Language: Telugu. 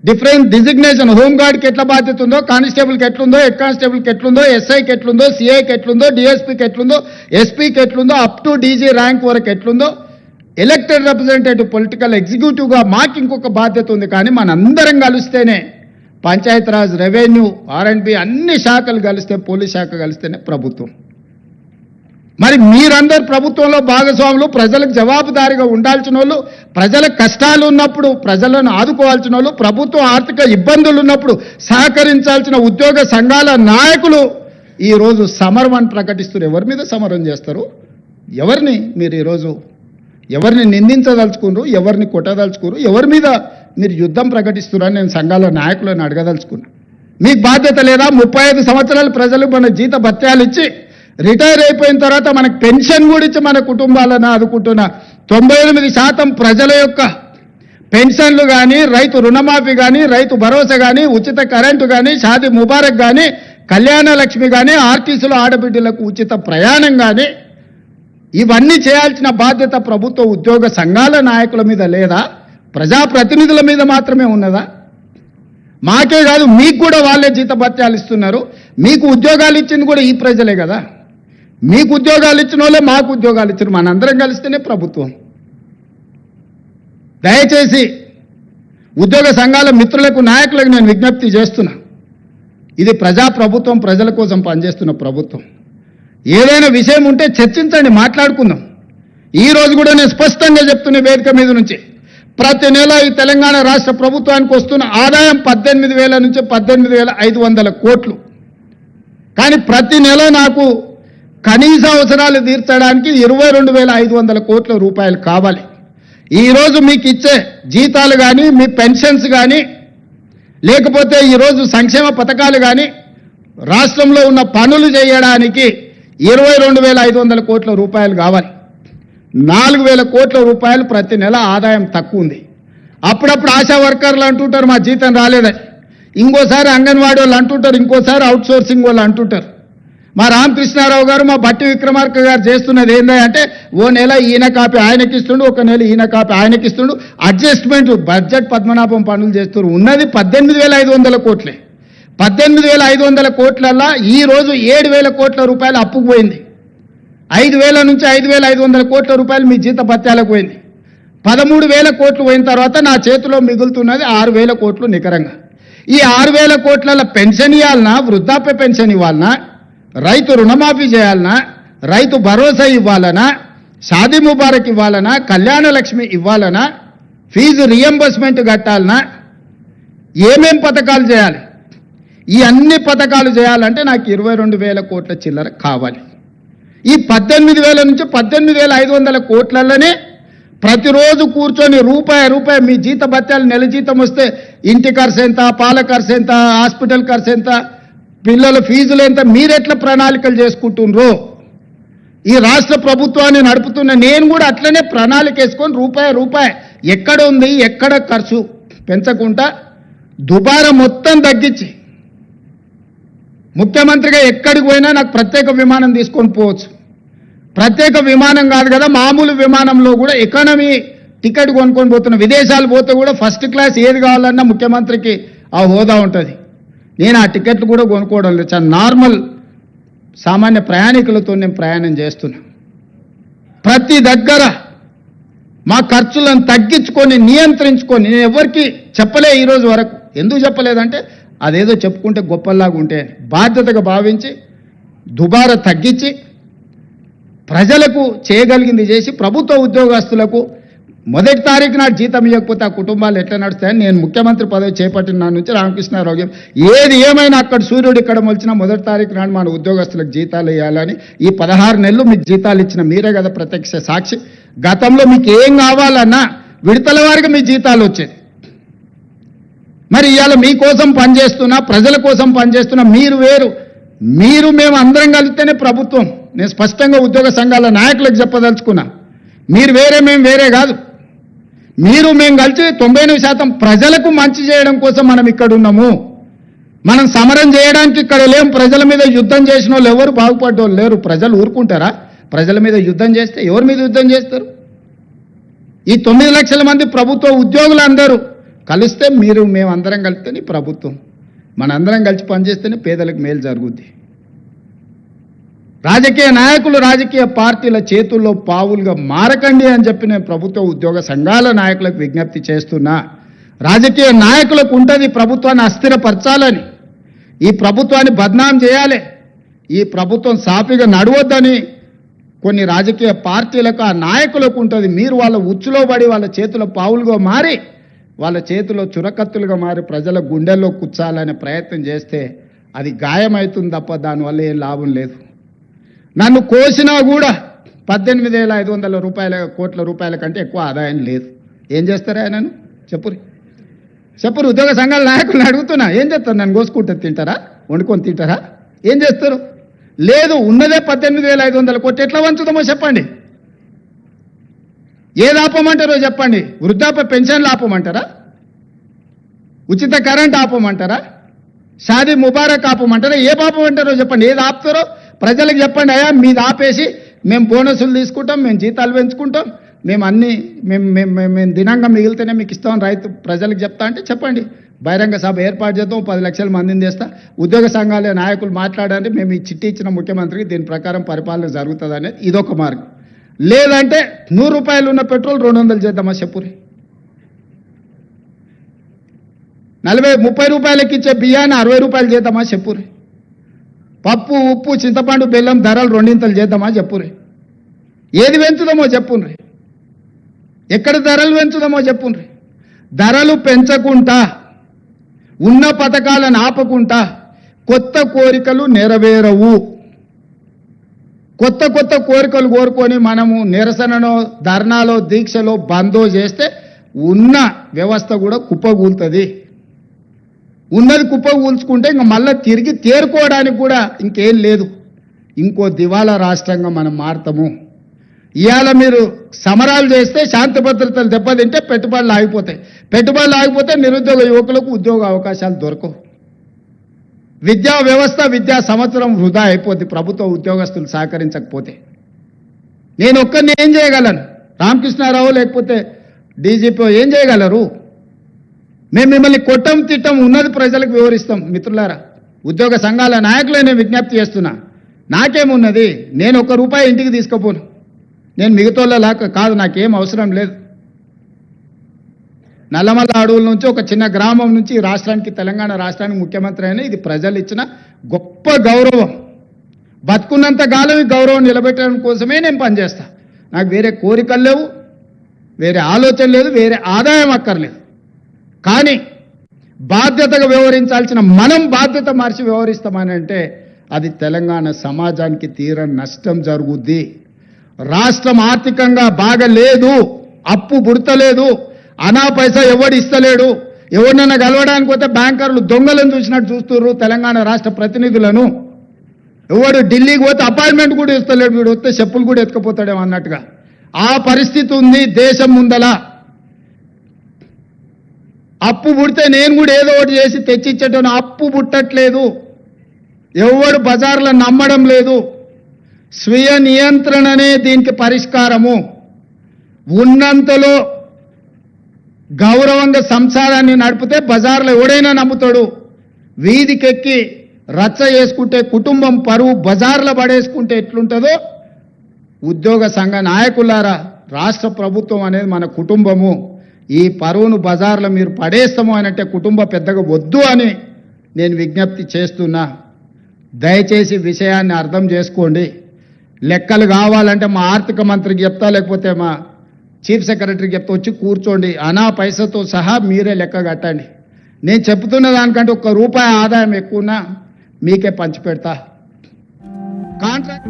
డిఫరెంట్ డిజిగ్నేషన్ హోంగార్డ్కి ఎట్లా బాధ్యత ఉందో, కానిస్టేబుల్కి ఎట్లుందో, హెడ్ కానిస్టేబుల్కి ఎట్లుందో, ఎస్ఐకి ఎట్లుందో, సిఐకి ఎట్లుందో, డిఎస్పీకి ఎట్లుందో, ఎస్పీకి ఎట్లుందో, అప్ టు డీజీ ర్యాంక్ వరకు ఎట్లుందో, ఎలక్టెడ్ రిప్రజెంటేటివ్ పొలిటికల్ ఎగ్జిక్యూటివ్గా మాకు ఇంకొక బాధ్యత ఉంది. కానీ మనందరం కలిస్తేనే పంచాయతీరాజ్, రెవెన్యూ, R&B అన్ని శాఖలు కలిస్తే, పోలీస్ శాఖ కలిస్తేనే ప్రభుత్వం. మరి మీరందరూ ప్రభుత్వంలో భాగస్వాములు, ప్రజలకు జవాబుదారీగా ఉండాల్సిన వాళ్ళు, ప్రజల కష్టాలు ఉన్నప్పుడు ప్రజలను ఆదుకోవాల్సిన వాళ్ళు, ప్రభుత్వం ఆర్థిక ఇబ్బందులు ఉన్నప్పుడు సహకరించాల్సిన ఉద్యోగ సంఘాల నాయకులు ఈరోజు సమరం ప్రకటిస్తారు. ఎవరి మీద సమరం చేస్తారు? ఎవరిని మీరు ఈరోజు ఎవరిని నిందించదలుచుకున్నారు? ఎవరిని కొట్టదలుచుకున్నారు? ఎవరి మీద మీరు యుద్ధం ప్రకటిస్తున్నారని నేను సంఘాల నాయకులను అడగదలుచుకున్నా. మీకు బాధ్యత లేదా? 35 సంవత్సరాలు ప్రజలు మన జీత భత్యాలు ఇచ్చి రిటైర్ అయిపోయిన తర్వాత మనకు పెన్షన్ కూడా ఇచ్చి మన కుటుంబాలను ఆదుకుంటున్న 98% ప్రజల యొక్క పెన్షన్లు కానీ, రైతు రుణమాఫీ కానీ, రైతు భరోసా కానీ, ఉచిత కరెంటు కానీ, షాదీ ముబారక్ కానీ, కళ్యాణ లక్ష్మి కానీ, ఆర్టీసీలో ఆడబిడ్డలకు ఉచిత ప్రయాణం కానీ, ఇవన్నీ చేయాల్సిన బాధ్యత ప్రభుత్వ ఉద్యోగ సంఘాల నాయకుల మీద లేదా? ప్రజాప్రతినిధుల మీద మాత్రమే ఉన్నదా? మాకే కాదు, మీకు కూడా వాళ్ళే జీత భత్యాలు ఇస్తున్నారు. మీకు ఉద్యోగాలు ఇచ్చింది కూడా ఈ ప్రజలే కదా. మీకు ఉద్యోగాలు ఇచ్చిన వాళ్ళే మాకు ఉద్యోగాలు ఇచ్చారు. మనందరం కలిస్తేనే ప్రభుత్వం. దయచేసి ఉద్యోగ సంఘాల మిత్రులకు, నాయకులకు నేను విజ్ఞప్తి చేస్తున్నా, ఇది ప్రజాప్రభుత్వం, ప్రజల కోసం పనిచేస్తున్న ప్రభుత్వం. ఏదైనా విషయం ఉంటే చర్చించండి, మాట్లాడుకుందాం. ఈ రోజు కూడా నేను స్పష్టంగా చెప్తున్న వేదిక మీద నుంచి, ప్రతి నెల ఈ తెలంగాణ రాష్ట్ర ప్రభుత్వానికి వస్తున్న ఆదాయం 18,000 నుంచి 18,500 కోట్లు. కానీ ప్రతి నెల నాకు కనీస అవసరాలు తీర్చడానికి 22,500 కోట్ల రూపాయలు కావాలి. ఈరోజు మీకు ఇచ్చే జీతాలు కానీ, మీ పెన్షన్స్ కానీ, లేకపోతే ఈరోజు సంక్షేమ పథకాలు కానీ, రాష్ట్రంలో ఉన్న పనులు చేయడానికి 22,500 కోట్ల రూపాయలు కావాలి. 4,000 కోట్ల రూపాయలు ప్రతి నెల ఆదాయం తక్కువ ఉంది. అప్పుడప్పుడు ఆశా వర్కర్లు అంటుంటారు మా జీతం రాలేదని, ఇంకోసారి అంగన్వాడీ వాళ్ళు అంటుంటారు, ఇంకోసారి అవుట్సోర్సింగ్ వాళ్ళు అంటుంటారు. మా రామకృష్ణారావు గారు, మా బట్టి విక్రమార్క గారు చేస్తున్నది ఏంటంటే, ఓ నెల ఈయన కాపీ ఆయనకి ఇస్తుండు, ఒక నెల ఈయన కాపీ ఆయనకి ఇస్తుండు, అడ్జస్ట్మెంట్ బడ్జెట్ పద్మనాభం పనులు చేస్తున్నారు. ఉన్నది 18,500 కోట్లే. 18,500 కోట్లల్లా ఈ రోజు 7,000 కోట్ల రూపాయలు అప్పుకు పోయింది. 5,000 నుంచి 5,500 కోట్ల రూపాయలు మీ జీత భత్యాలకు పోయింది. 13,000 కోట్లు పోయిన తర్వాత నా చేతిలో మిగులుతున్నది 6,000 కోట్లు నికరంగా. ఈ 6,000 కోట్ల పెన్షన్ ఇవ్వాలన్నా, వృద్ధాప్య పెన్షన్ ఇవ్వాలన్నా, రైతు రుణమాఫీ చేయాలన్నా, రైతు భరోసా ఇవ్వాలనా, షాదీ ముబారక్ ఇవ్వాలనా, కళ్యాణ లక్ష్మి ఇవ్వాలనా, ఫీజు రియంబర్స్మెంట్ కట్టాలనా, ఏమేం పథకాలు చేయాలి? ఈ అన్ని పథకాలు చేయాలంటే నాకు 22,000 కోట్ల చిల్లర కావాలి. ఈ 18,000 నుంచి 18,500 కోట్లలోనే ప్రతిరోజు కూర్చొని రూపాయి మీ జీత భత్యాలు, నెల జీతం వస్తే ఇంటి ఖర్చు ఎంత, పాల ఖర్చు ఎంత, హాస్పిటల్ ఖర్చు ఎంత, పిల్లల ఫీజులు ఎంత, మీరెట్లా ప్రణాళికలు చేసుకుంటున్నారో, ఈ రాష్ట్ర ప్రభుత్వాన్ని నడుపుతున్న నేను కూడా అట్లనే ప్రణాళిక వేసుకొని రూపాయి ఎక్కడ ఉంది, ఎక్కడ ఖర్చు పెంచకుండా దుబారా మొత్తం తగ్గించి, ముఖ్యమంత్రిగా ఎక్కడికి పోయినా నాకు ప్రత్యేక విమానం తీసుకొని పోవచ్చు. ప్రత్యేక విమానం కాదు కదా, మామూలు విమానంలో కూడా ఎకానమీ టికెట్ కొనుక్కొని పోతున్నా. విదేశాలు పోతే కూడా ఫస్ట్ క్లాస్ ఏది కావాలన్నా ముఖ్యమంత్రికి ఆ హోదా ఉంటుంది. నేను ఆ టికెట్లు కూడా కొనుక్కోవడం లేదు. చాలా నార్మల్ సామాన్య ప్రయాణికులతో నేను ప్రయాణం చేస్తున్నా. ప్రతి దగ్గర మా ఖర్చులను తగ్గించుకొని, నియంత్రించుకొని, నేను ఎవరికి చెప్పలే ఈరోజు వరకు. ఎందుకు చెప్పలేదంటే అదేదో చెప్పుకుంటే గొప్పలాగా ఉంటే, బాధ్యతగా భావించి దుబారా తగ్గించి ప్రజలకు చేయగలిగింది చేసి, ప్రభుత్వ ఉద్యోగస్తులకు 1వ తారీఖు నాడు జీతం ఇవ్వకపోతే ఆ కుటుంబాలు ఎట్లా నడుస్తాయని నేను ముఖ్యమంత్రి పదవి చేపట్టిన నాటి నుంచి రామకృష్ణారావు ఏది ఏమైనా అక్కడ సూర్యుడు ఇక్కడ మొలిచినా 1వ తారీఖు నాడు మన ఉద్యోగస్తులకు జీతాలు ఇవ్వాలని, ఈ 16 నెలలు మీకు జీతాలు ఇచ్చిన మీరే కదా ప్రత్యక్ష సాక్షి. గతంలో మీకు ఏం కావాలన్నా విడతల వారికి మీ జీతాలు వచ్చేది. మరి ఇవాళ మీకోసం పనిచేస్తున్నా, ప్రజల కోసం పనిచేస్తున్నా, మీరు వేరు, మీరు మేము అందరం కలిస్తేనే ప్రభుత్వం. నేను స్పష్టంగా ఉద్యోగ సంఘాల నాయకులకు చెప్పదలుచుకున్నా, మీరు వేరే మేము వేరే కాదు. మీరు మేము కలిసి 99% ప్రజలకు మంచి చేయడం కోసం మనం ఇక్కడ ఉన్నాము. మనం సమరం చేయడానికి ఇక్కడ లేం. ప్రజల మీద యుద్ధం చేసిన వాళ్ళు ఎవరు బాగుపడ్డోళ్ళు లేరు. ప్రజలు ఊరుకుంటారా? ప్రజల మీద యుద్ధం చేస్తే ఎవరి మీద యుద్ధం చేస్తారు? ఈ 9 లక్షల మంది ప్రభుత్వ ఉద్యోగులందరూ కలిస్తే మేమందరం కలిస్తేనే ప్రభుత్వం, మనందరం కలిసి పనిచేస్తేనే పేదలకు మేలు జరుగుద్ది. రాజకీయ నాయకులు రాజకీయ పార్టీల చేతుల్లో పావులుగా మారకండి అని చెప్పి నేను ప్రభుత్వ ఉద్యోగ సంఘాల నాయకులకు విజ్ఞప్తి చేస్తున్నా. రాజకీయ నాయకులకు ఉంటుంది ప్రభుత్వాన్ని అస్థిరపరచాలని, ఈ ప్రభుత్వాన్ని బద్నాం చేయాలి, ఈ ప్రభుత్వం సాఫీగా నడవద్దని కొన్ని రాజకీయ పార్టీలకు ఆ నాయకులకు ఉంటుంది. మీరు వాళ్ళ ఉచ్చులో పడి వాళ్ళ చేతుల పావులుగా మారి వాళ్ళ చేతిలో చురకత్తులుగా మారి ప్రజల గుండెల్లో కూర్చాలనే ప్రయత్నం చేస్తే అది గాయమవుతుంది తప్ప దానివల్ల ఏం లాభం లేదు. నన్ను కోసినా కూడా 18,500 కోట్ల రూపాయల కంటే ఎక్కువ ఆదాయం లేదు. ఏం చేస్తారా నన్ను చెప్పురు ఉద్యోగ సంఘాల నాయకులను అడుగుతున్నా, ఏం చేస్తారు? నన్ను కోసుకుంటే తింటారా, వండుకొని తింటారా, ఏం చేస్తారు? లేదు, ఉన్నదే 18,500 కోట్లు. ఎట్లా వంచుదామో చెప్పండి. ఏది ఆపమంటారో చెప్పండి. వృద్ధాప్య పెన్షన్లు ఆపమంటారా? ఉచిత కరెంట్ ఆపమంటారా? షాదీ ముబారక్ ఆపమంటారా? ఏ ఆపమంటారో చెప్పండి. ఏది ఆపుతారో ప్రజలకు చెప్పండి. అయ్యా మీది ఆపేసి మేము బోనసులు తీసుకుంటాం, మేము జీతాలు పెంచుకుంటాం, మేము దినంగా మిగిలితేనే మీకు ఇస్తాం రైతు ప్రజలకు చెప్తా అంటే చెప్పండి. బహిరంగ సభ ఏర్పాటు చేద్దాం, 10 లక్షల మందిని చేస్తా. ఉద్యోగ సంఘాల నాయకులు మాట్లాడండి, మేము ఈ చిట్టి ఇచ్చిన ముఖ్యమంత్రికి దీని ప్రకారం పరిపాలన జరుగుతుంది అనేది ఇదొక మార్గం. లేదంటే 100 రూపాయలు ఉన్న పెట్రోల్ 200 చేద్దామా చెప్పురి. 30 రూపాయలకి ఇచ్చే బియ్యాన్ని 60 రూపాయలు చేద్దామా చెప్పురి. పప్పు ఉప్పు చింతపండు బెల్లం ధరలు 2 చేద్దామా చెప్పురి. ఏది పెంచుదామో చెప్పుండ్రి, ఎక్కడ ధరలు పెంచుదామో చెప్పుండ్రి. ధరలు పెంచకుండా ఉన్న పథకాలను ఆపకుండా కొత్త కోరికలు నెరవేరవు. కొత్త కోరికలు కోరుకొని మనము నిరసనలో ధర్నాలో దీక్షలో బందో చేస్తే ఉన్న వ్యవస్థ కూడా కుప్పగూలుతుంది. ఉన్నది కుప్పగూల్చుకుంటే ఇంకా మళ్ళీ తిరిగి తేరుకోవడానికి కూడా ఇంకేం లేదు. ఇంకో దివాలా రాష్ట్రంగా మనం మారుతాము. ఇవాళ మీరు సమరాలు చేస్తే శాంతి భద్రతలు దెబ్బతింటే పెట్టుబడులు ఆగిపోతాయి. పెట్టుబడులు ఆగిపోతే నిరుద్యోగ యువకులకు ఉద్యోగ అవకాశాలు దొరకవు. విద్యా వ్యవస్థ విద్యా సంవత్సరం వృధా అయిపోద్ది ప్రభుత్వ ఉద్యోగస్తులు సహకరించకపోతే. నేను ఒక్కరిని ఏం చేయగలను? రామకృష్ణారావు లేకపోతే డీజీపీ ఏం చేయగలరు? మేము మిమ్మల్ని కొట్టం తిట్టం, ఉన్నది ప్రజలకు వివరిస్తాం. మిత్రులారా, ఉద్యోగ సంఘాల నాయకులే నేను విజ్ఞప్తి చేస్తున్నా. నాకేమున్నది? నేను ₹1 ఇంటికి తీసుకుపోను. నేను మిగతాలా కాదు, నాకేం అవసరం లేదు. నల్లమల్ల అడవుల నుంచి ఒక చిన్న గ్రామం నుంచి రాష్ట్రానికి, తెలంగాణ రాష్ట్రానికి ముఖ్యమంత్రి అయినా ఇది ప్రజలు ఇచ్చిన గొప్ప గౌరవం. బతుకున్నంత కాలం ఈ గౌరవం నిలబెట్టడం కోసమే నేను పనిచేస్తా. నాకు వేరే కోరికలు లేవు, వేరే ఆలోచన లేదు, వేరే ఆదాయం అక్కర్లేదు. కానీ బాధ్యతగా వ్యవహరించాల్సిన మనం బాధ్యత మార్చి వ్యవహరిస్తామని అంటే అది తెలంగాణ సమాజానికి తీరని నష్టం జరుగుద్ది. రాష్ట్రం ఆర్థికంగా బాగలేదు, అప్పు పుడతలేదు, అనా పైసా ఎవడు ఇస్తలేడు. ఎవరినైనా కలవడానికి పోతే బ్యాంకర్లు దొంగలను చూసినట్టు చూస్తున్నారు తెలంగాణ రాష్ట్ర ప్రతినిధులను. ఎవడు ఢిల్లీకి పోతే అపాయింట్మెంట్ కూడా ఇస్తలేడు, వీడు వస్తే చెప్పులు కూడా ఎత్తుకుపోతాడేమో అన్నట్టుగా ఆ పరిస్థితి ఉంది దేశం ముందల. అప్పు పుడితే నేను కూడా ఏదో ఒకటి చేసి తెచ్చిచ్చేటను, అప్పు పుట్టట్లేదు. ఎవడు బజార్లో నమ్మడం లేదు. స్వీయ నియంత్రణనే దీనికి పరిష్కారము. ఉన్నంతలో గౌరవంగా సంసారాన్ని నడిపితే బజార్లో ఎవడైనా నమ్ముతాడు. వీధికెక్కి రచ్చ చేసుకుంటే కుటుంబం పరువు బజార్లో పడేసుకుంటే ఎట్లుంటుందో ఉద్యోగ సంఘ నాయకులారా, రాష్ట్ర ప్రభుత్వం అనేది మన కుటుంబము. ఈ పరువును బజార్లో మీరు పడేస్తాము అని అంటే కుటుంబ పెద్దగా వద్దు అని నేను విజ్ఞప్తి చేస్తున్నా. దయచేసి విషయాన్ని అర్థం చేసుకోండి. లెక్కలు కావాలంటే మా ఆర్థిక మంత్రికి చెప్తా, లేకపోతే మా చీఫ్ సెక్రటరీకి చెప్తా, వచ్చి కూర్చోండి. అనా పైసతో సహా మీరే లెక్క కట్టండి. నేను చెప్తున్న దానికంటే ₹1 ఆదాయం ఎక్కువనా మీకే పంచిపెడతా. కాంట్రాక్ట్